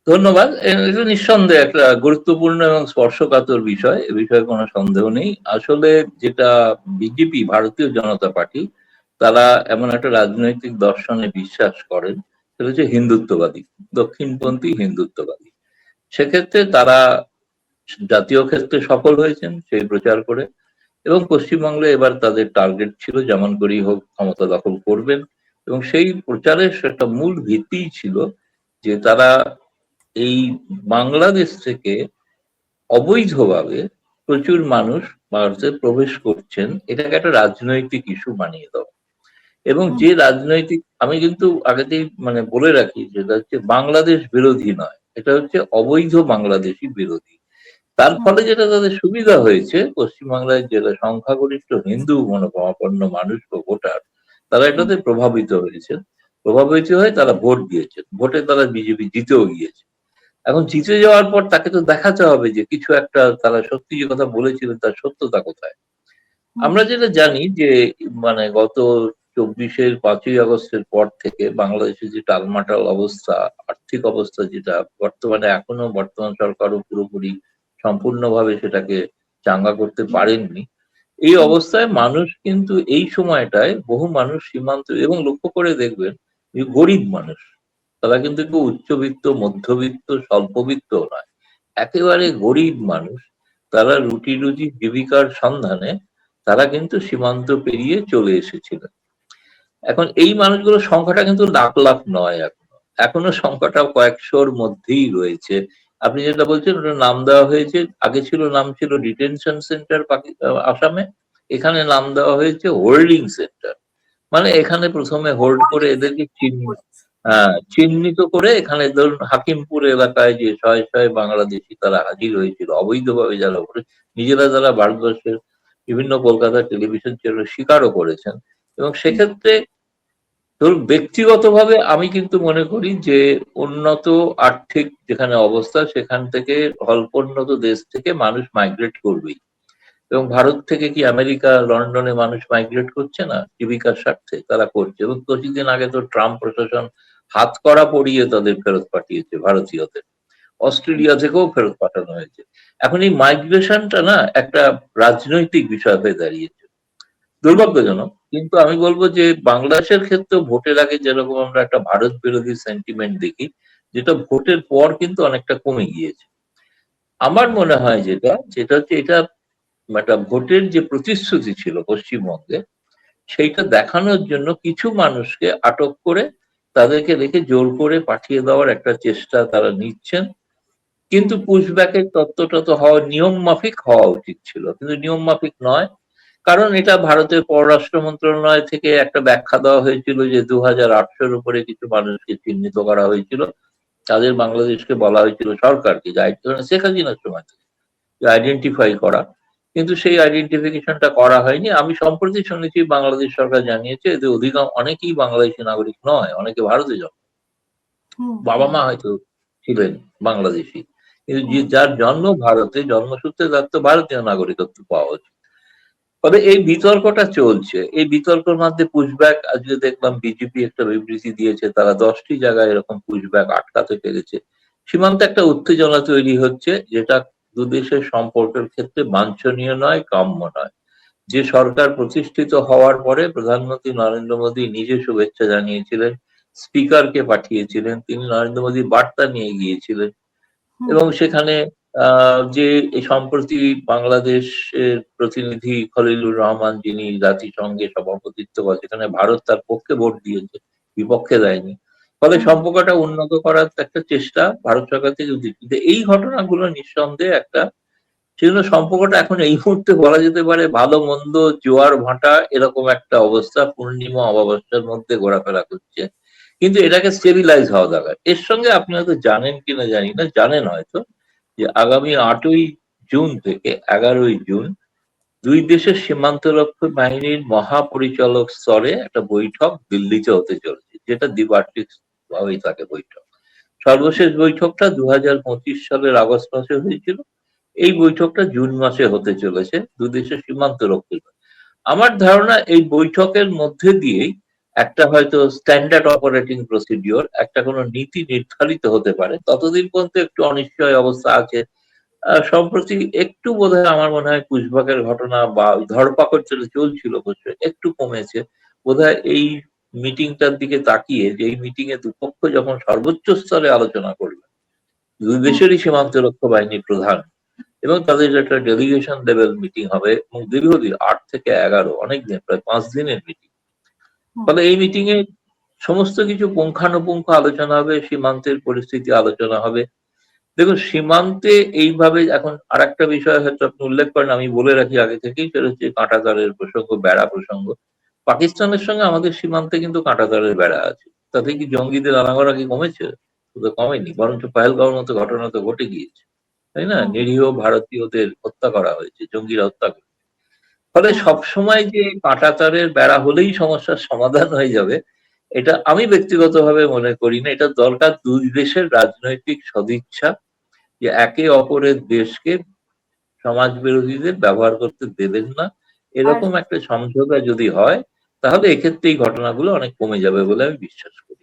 ধন্যবাদ। এটা নিঃসন্দেহে একটা গুরুত্বপূর্ণ এবং স্পর্শকাতর বিষয়। এ বিষয়ে কোনো সন্দেহ নেই। আসলে যেটা বিজেপি, ভারতীয় জনতা পার্টি, তারা এমন একটা রাজনৈতিক দর্শনে বিশ্বাস করেন, সেটা হচ্ছে হিন্দুত্ববাদী, দক্ষিণপন্থী হিন্দুত্ববাদী। সেক্ষেত্রে তারা জাতীয় ক্ষেত্রে সফল হয়েছেন সেই প্রচার করে, এবং পশ্চিমবঙ্গে এবার তাদের টার্গেট ছিল যেমন করেই হোক ক্ষমতা দখল করবেন। এবং সেই প্রচারের একটা মূল ভিত্তিই ছিল যে তারা এই বাংলাদেশ থেকে অবৈধভাবে প্রচুর মানুষ ভারতে প্রবেশ করছেন, এটাকে একটা রাজনৈতিক ইস্যু বানিয়ে দেওয়া। এবং হুম, যে রাজনৈতিক, আমি কিন্তু আগেতেই বলে রাখি, যেটা হচ্ছে বাংলাদেশ বিরোধী নয়, এটা হচ্ছে অবৈধ বাংলাদেশি বিরোধী। তার হুম, ফলে যেটা তাদের সুবিধা হয়েছে, পশ্চিমবাংলায় যেটা সংখ্যাগরিষ্ঠ হিন্দু মনোভাবাপন্ন মানুষ বা ভোটার, তারা হুম, এটাতে প্রভাবিত হয়েছেন। প্রভাবিত হয়ে তারা ভোট দিয়েছেন, ভোটে তারা বিজেপি জিতেও গিয়েছে। এখন জিতে যাওয়ার পর তাকে তো দেখাতে হবে যে কিছু একটা তারা সত্যি যে কথা বলেছিলেন তার সত্যতা কোথায়। হুম, আমরা যেটা জানি যে গত 24-এর 5ই আগস্টের পর থেকে বাংলাদেশে যে টালমাটাল অবস্থা, আর্থিক অবস্থা, যেটা বর্তমানে এখনো বর্তমান সরকারও পুরোপুরি সম্পূর্ণভাবে সেটাকে চাঙ্গা করতে পারেননি। এই হুম, অবস্থায় মানুষ কিন্তু এই সময়টায় বহু মানুষ সীমান্ত, এবং লক্ষ্য করে দেখবেন যে গরিব মানুষ, তারা কিন্তু কেউ উচ্চবিত্ত, মধ্যবিত্ত, স্বল্পবিত্ত নয়, একেবারে গরিব মানুষ। তারা রুটি রুজি জীবিকার সন্ধানে তারা কিন্তু সীমান্ত পেরিয়ে চলে এসেছিলেন। এখন এই মানুষগুলোর সংখ্যাটা কিন্তু লাখ লাখ নয়, এখনো এখনো সংখ্যাটা কয়েকশোর মধ্যেই রয়েছে। আপনি যেটা বলছেন ওটা নাম দেওয়া হয়েছে, আগে ছিল নাম ছিল ডিটেনশন সেন্টার আসামে, এখানে নাম দেওয়া হয়েছে হোল্ডিং সেন্টার। এখানে প্রথমে হোল্ড করে হোল্ডিং এদেরকে সেন্টার। চিহ্নিত করে, এখানে ধরুন হাকিমপুর এলাকায় যে শয়ে শয়ে বাংলাদেশি তারা হাজির হয়েছিল অবৈধভাবে, যারা উপরে নিজেরা, যারা ভারতবর্ষের বিভিন্ন কলকাতার টেলিভিশন চ্যানেলে স্বীকারও করেছেন। এবং সেক্ষেত্রে ধরুন ব্যক্তিগতভাবে আমি কিন্তু মনে করি যে উন্নত আর্থিক যেখানে অবস্থা, সেখান থেকে অল্পোন্নত দেশ থেকে মানুষ মাইগ্রেট করবেই। এবং ভারত থেকে কি আমেরিকা, লন্ডনে মানুষ মাইগ্রেট করছে না জীবিকার স্বার্থে? তারা করছে। এবং কিছুদিন আগে তো ট্রাম্প প্রশাসন হাতকড়া পরিয়ে তাদের ফেরত পাঠিয়েছে, ভারতীয়দের। অস্ট্রেলিয়া থেকেও ফেরত পাঠানো হয়েছে। এখন এই মাইগ্রেশনটা না একটা রাজনৈতিক বিষয় হয়ে দাঁড়িয়েছে, হুম, দুর্ভাগ্যজনক। কিন্তু আমি বলবো যে বাংলাদেশের ক্ষেত্রেও ভোটের আগে যেরকম আমরা একটা ভারত বিরোধী সেন্টিমেন্ট দেখি, যেটা ভোটের পর কিন্তু অনেকটা কমে গিয়েছে। আমার মনে হয় যেটা যেটা হচ্ছে এটা একটা ভোটের যে প্রতিশ্রুতি ছিল পশ্চিমবঙ্গে, সেইটা দেখানোর জন্য কিছু মানুষকে আটক করে তাদেরকে রেখে জোর করে পাঠিয়ে দেওয়ার একটা চেষ্টা তারা নিচ্ছেন। কিন্তু হুম, পুশব্যাকের তত্ত্বটা তো হওয়া নিয়ম মাফিক হওয়া উচিত ছিল, কিন্তু নিয়ম মাফিক নয়। কারণ এটা ভারতের পররাষ্ট্র মন্ত্রণালয় থেকে একটা ব্যাখ্যা দেওয়া হয়েছিল যে 2800-র উপরে কিছু মানুষকে চিহ্নিত করা হয়েছিল, তাদের বাংলাদেশকে বলা হয়েছিল, সরকারকে, শেখ হাসিনার সময় থেকে আইডেন্টিফাই করা। কিন্তু সেই আইডেন্টিফিকেশনটা করা হয়নি। আমি সম্প্রতি শুনেছি বাংলাদেশ সরকার জানিয়েছে এদের অনেকেই বাংলাদেশি নাগরিক নয়, অনেকে ভারতে জন্ম, হুম, বাবা হুম, মা হয়তো ছিলেন বাংলাদেশি, কিন্তু হুম, যার জন্ম ভারতে, জন্মসূত্রে তার তো ভারতীয় নাগরিকত্ব পাওয়া উচিত। তবে এই বিতর্কটা চলছে, এই বিতর্কের মধ্যে পুশব্যাক, আজকে দেখলাম বিজেপি একটা বিবৃতি দিয়েছে, তারা 10টি জায়গায় এরকম পুশব্যাক আটকাতে পেরেছে। সীমান্তে একটা উত্তেজনা তৈরি হচ্ছে, যেটা দুদেশের সম্পর্কের ক্ষেত্রে বাঞ্ছনীয় নয়, কাম্য নয়। যে সরকার প্রতিষ্ঠিত হওয়ার পরে প্রধানমন্ত্রী নরেন্দ্র মোদী নিজে শুভেচ্ছা জানিয়েছিলেন, স্পিকারকে পাঠিয়েছিলেন, তিনি নরেন্দ্র মোদী বার্তা নিয়ে গিয়েছিলেন। হুম, এবং সেখানে যে এই সম্প্রতি বাংলাদেশের প্রতিনিধি খলিলুর রহমান, যিনি জাতিসংঘে সভাপতিত্ব করে, সেখানে ভারত তার পক্ষে ভোট দিয়েছে, বিপক্ষে দেয়নি। ফলে হুম, সম্পর্কটা উন্নত করার একটা চেষ্টা ভারত সরকার থেকে উচিত। কিন্তু এই ঘটনাগুলো নিঃসন্দেহে একটা, সেজন্য সম্পর্কটা এখন এই মুহূর্তে বলা যেতে পারে ভালো মন্দ, জোয়ার ভাটা এরকম একটা অবস্থা, পূর্ণিমা অমাবস্যার মধ্যে ঘোরাফেরা করছে। কিন্তু এটাকে স্টেবিলাইজ হওয়া দরকার। এর সঙ্গে আপনি হয়তো জানেন কিনা জানি না, জানেন হয়তো, যে আগামী 8ই জুন থেকে 11ই জুন দুই দেশের সীমান্তরক্ষী বাহিনীর মহাপরিচালক স্তরে একটা বৈঠক দিল্লিতে হতে চলেছে, যেটা দ্বিপাক্ষিক ভাবেই থাকে বৈঠক। সর্বশেষ বৈঠকটা 2025 সালের আগস্ট মাসে হয়েছিল। এই বৈঠকটা জুন মাসে হতে চলেছে দুদেশের সীমান্ত রক্ষী। আমার ধারণা এই বৈঠকের মধ্যে দিয়েই একটা হয়তো স্ট্যান্ডার্ড অপারেটিং প্রসিডিওর, একটা কোনো নীতি নির্ধারিত হতে পারে, ততদিন পর্যন্ত একটু অনিশ্চয় অবস্থা আছে। সম্প্রতি একটু বোধহয় আমার মনে হয় কুচবাকের ঘটনা বা ধরপাকড় যেটা চলছিল বসে একটু কমেছে বোধহয় এই মিটিংটার দিকে তাকিয়ে, যে এই মিটিং এ দুপক্ষ যখন সর্বোচ্চ স্তরে আলোচনা করবে, দুই দেশেরই সীমান্ত রক্ষা বাহিনী প্রধান, এবং তাদের একটা ডেলিগেশন লেভেল মিটিং হবে এবং দীর্ঘদিন ৮ থেকে ১১ অনেক দিন, প্রায় ৫ দিনের মিটিং। ফলে এই মিটিং এ সমস্ত কিছু পুঙ্খানুপুঙ্খ আলোচনা হবে, সীমান্তের পরিস্থিতি আলোচনা হবে। দেখুন, সীমান্তে এইভাবে এখন আরেকটা বিষয় হয়তো আপনি উল্লেখ করেন, আমি বলে রাখি আগে থেকেই, সেটা হচ্ছে কাঁটাতারের প্রসঙ্গ, বেড়া প্রসঙ্গ। পাকিস্তানের সঙ্গে আমাদের সীমান্তে কিন্তু কাঁটাতারের বেড়া আছে। তাতে কি জঙ্গিদের আনাগোনা কি কমেছে? তো কমেনি, বরঞ্চ পহেলগাঁওর মতো ঘটনা তো ঘটে গিয়েছে, তাই না? নিরীহ ভারতীয়দের হত্যা করা হয়েছে, জঙ্গিরা হত্যা করেছে। ফলে সবসময় যে কাঁটাতারের বেড়া হলেই সমস্যার সমাধান হয়ে যাবে, এটা আমি ব্যক্তিগতভাবে মনে করি না। এটা দরকার দুই দেশের রাজনৈতিক সদিচ্ছা, যে একে অপরের দেশকে সমাজ বিরোধীদের ব্যবহার করতে দেবেন না, আর এরকম একটা সমঝোতা যদি হয়, তাহলে এক্ষেত্রে এই ঘটনাগুলো অনেক কমে যাবে বলে আমি বিশ্বাস করি।